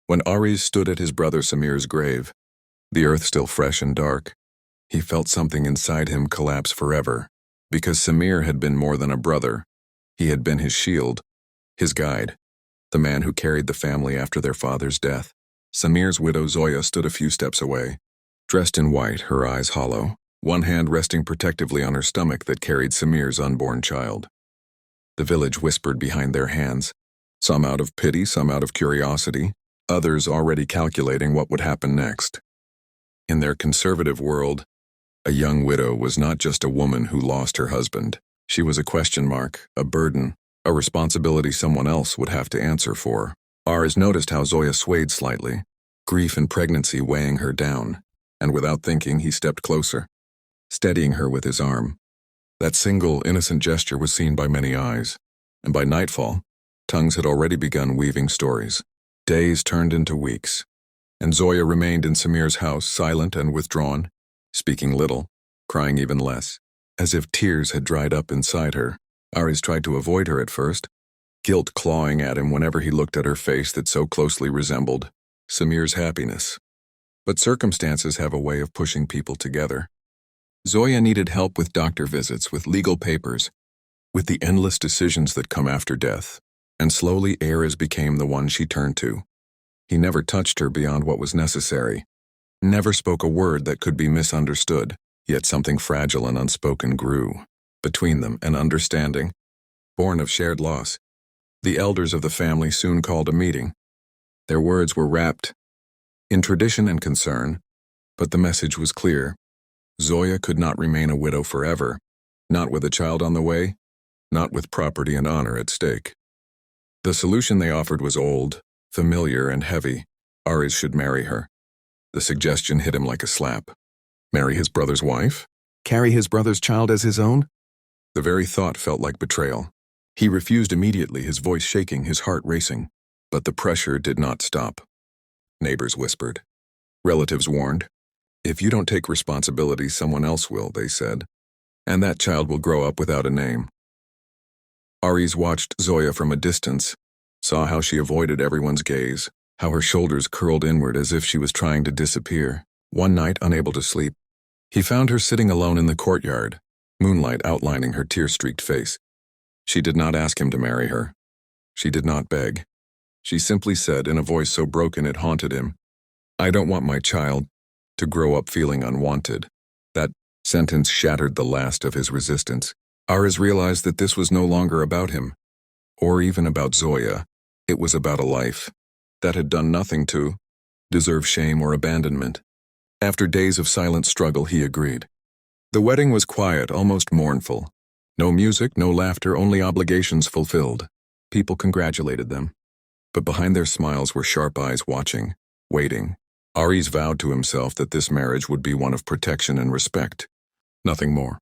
When Aries stood at his brother Samir's grave, the earth still fresh and dark, he felt something inside him collapse forever, because Samir had been more than a brother. He had been his shield, his guide, the man who carried the family after their father's death. Samir's widow Zoya stood a few steps away, dressed in white, her eyes hollow, one hand resting protectively on her stomach that carried Samir's unborn child. The village whispered behind their hands, some out of pity, some out of curiosity, others already calculating what would happen next. In their conservative world, a young widow was not just a woman who lost her husband. She was a question mark, a burden, a responsibility someone else would have to answer for. Aris noticed how Zoya swayed slightly, grief and pregnancy weighing her down, and without thinking he stepped closer, steadying her with his arm. That single, innocent gesture was seen by many eyes, and by nightfall, tongues had already begun weaving stories. Days turned into weeks, and Zoya remained in Samir's house, silent and withdrawn, speaking little, crying even less, as if tears had dried up inside her. Aris tried to avoid her at first, guilt clawing at him whenever he looked at her face that so closely resembled Samir's happiness. But circumstances have a way of pushing people together. Zoya needed help with doctor visits, with legal papers, with the endless decisions that come after death, and slowly Aris became the one she turned to. He never touched her beyond what was necessary, never spoke a word that could be misunderstood, yet something fragile and unspoken grew between them, an understanding, born of shared loss. The elders of the family soon called a meeting. Their words were wrapped in tradition and concern, but the message was clear. Zoya could not remain a widow forever, not with a child on the way, not with property and honor at stake. The solution they offered was old, familiar, and heavy. Aris should marry her. The suggestion hit him like a slap. Marry his brother's wife? Carry his brother's child as his own? The very thought felt like betrayal. He refused immediately, his voice shaking, his heart racing. But the pressure did not stop. Neighbors whispered. Relatives warned. If you don't take responsibility, someone else will, they said. And that child will grow up without a name. Aris watched Zoya from a distance, saw how she avoided everyone's gaze, how her shoulders curled inward as if she was trying to disappear. One night, unable to sleep, he found her sitting alone in the courtyard, moonlight outlining her tear-streaked face. She did not ask him to marry her. She did not beg. She simply said, in a voice so broken it haunted him, I don't want my child to grow up feeling unwanted. That sentence shattered the last of his resistance. Aris realized that this was no longer about him, or even about Zoya. It was about a life that had done nothing to deserve shame or abandonment. After days of silent struggle, he agreed. The wedding was quiet, almost mournful. No music, no laughter, only obligations fulfilled. People congratulated them. But behind their smiles were sharp eyes watching, waiting. Aris vowed to himself that this marriage would be one of protection and respect. Nothing more.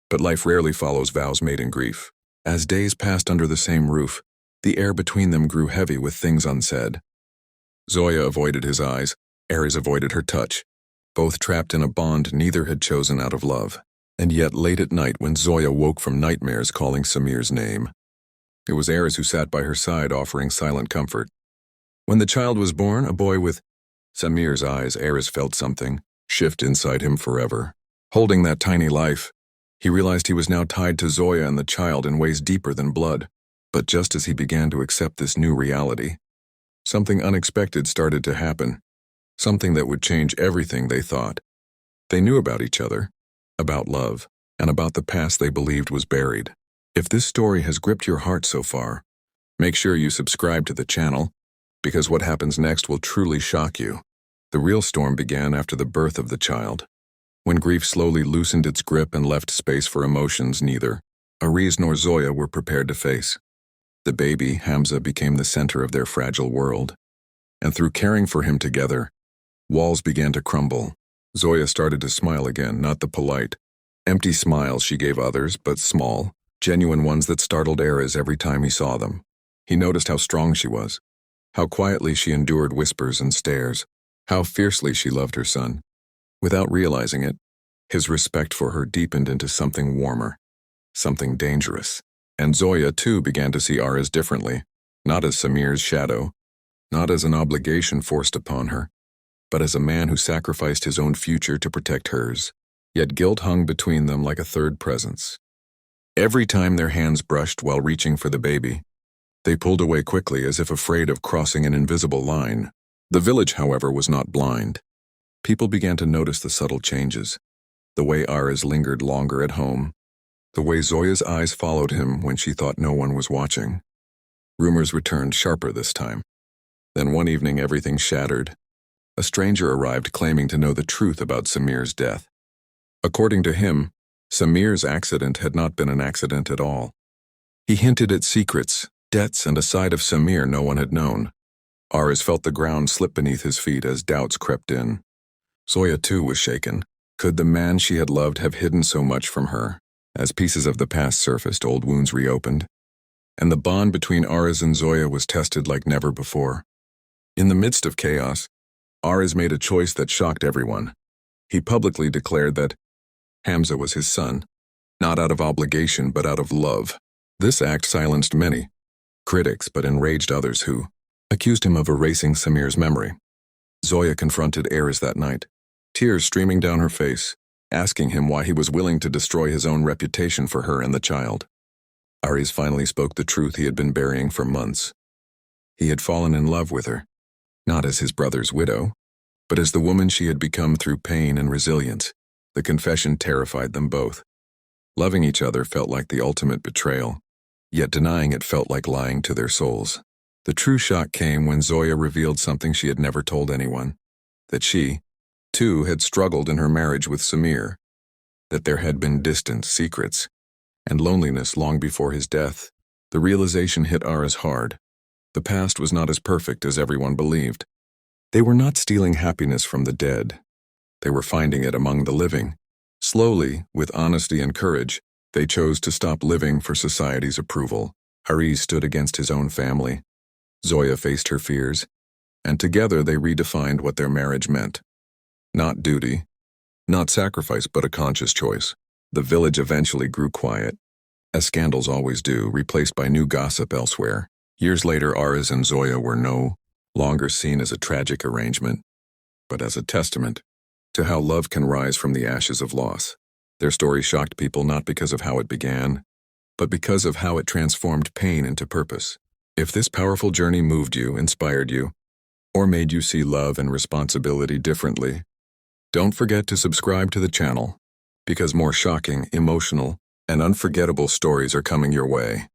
But life rarely follows vows made in grief. As days passed under the same roof, the air between them grew heavy with things unsaid. Zoya avoided his eyes, Aris avoided her touch. Both trapped in a bond neither had chosen out of love. And yet late at night when Zoya woke from nightmares calling Samir's name, it was Aris who sat by her side offering silent comfort. When the child was born, a boy with Samir's eyes, Aris felt something shift inside him forever. Holding that tiny life, he realized he was now tied to Zoya and the child in ways deeper than blood. But just as he began to accept this new reality, something unexpected started to happen. Something that would change everything they thought. They knew about each other, about love, and about the past they believed was buried. If this story has gripped your heart so far, make sure you subscribe to the channel, because what happens next will truly shock you. The real storm began after the birth of the child. When grief slowly loosened its grip and left space for emotions neither Aris nor Zoya were prepared to face. The baby, Hamza, became the center of their fragile world. And through caring for him together, walls began to crumble. Zoya started to smile again, not the polite, empty smiles she gave others, but small, genuine ones that startled Aris every time he saw them. He noticed how strong she was, how quietly she endured whispers and stares, how fiercely she loved her son. Without realizing it, his respect for her deepened into something warmer, something dangerous. And Zoya, too, began to see Aris differently, not as Samir's shadow, not as an obligation forced upon her, but as a man who sacrificed his own future to protect hers. Yet guilt hung between them like a third presence. Every time their hands brushed while reaching for the baby, they pulled away quickly as if afraid of crossing an invisible line. The village, however, was not blind. People began to notice the subtle changes. The way Ares lingered longer at home. The way Zoya's eyes followed him when she thought no one was watching. Rumors returned sharper this time. Then one evening everything shattered. A stranger arrived claiming to know the truth about Samir's death. According to him, Samir's accident had not been an accident at all. He hinted at secrets, debts, and a side of Samir no one had known. Ares felt the ground slip beneath his feet as doubts crept in. Zoya too was shaken. Could the man she had loved have hidden so much from her? As pieces of the past surfaced, old wounds reopened, and the bond between Ares and Zoya was tested like never before. In the midst of chaos, Ares made a choice that shocked everyone. He publicly declared that Hamza was his son, not out of obligation but out of love. This act silenced many critics but enraged others who accused him of erasing Samir's memory. Zoya confronted Ares that night, tears streaming down her face, asking him why he was willing to destroy his own reputation for her and the child. Ares finally spoke the truth he had been burying for months. He had fallen in love with her, not as his brother's widow, but as the woman she had become through pain and resilience. The confession terrified them both. Loving each other felt like the ultimate betrayal, yet denying it felt like lying to their souls. The true shock came when Zoya revealed something she had never told anyone, that she, too, had struggled in her marriage with Samir, that there had been distance, secrets, and loneliness long before his death. The realization hit Ares hard. The past was not as perfect as everyone believed. They were not stealing happiness from the dead. They were finding it among the living. Slowly, with honesty and courage, they chose to stop living for society's approval. Ares stood against his own family. Zoya faced her fears, and together they redefined what their marriage meant. Not duty, not sacrifice, but a conscious choice. The village eventually grew quiet, as scandals always do, replaced by new gossip elsewhere. Years later, Ares and Zoya were no longer seen as a tragic arrangement, but as a testament to how love can rise from the ashes of loss. Their story shocked people not because of how it began, but because of how it transformed pain into purpose. If this powerful journey moved you, inspired you, or made you see love and responsibility differently, don't forget to subscribe to the channel, because more shocking, emotional, and unforgettable stories are coming your way.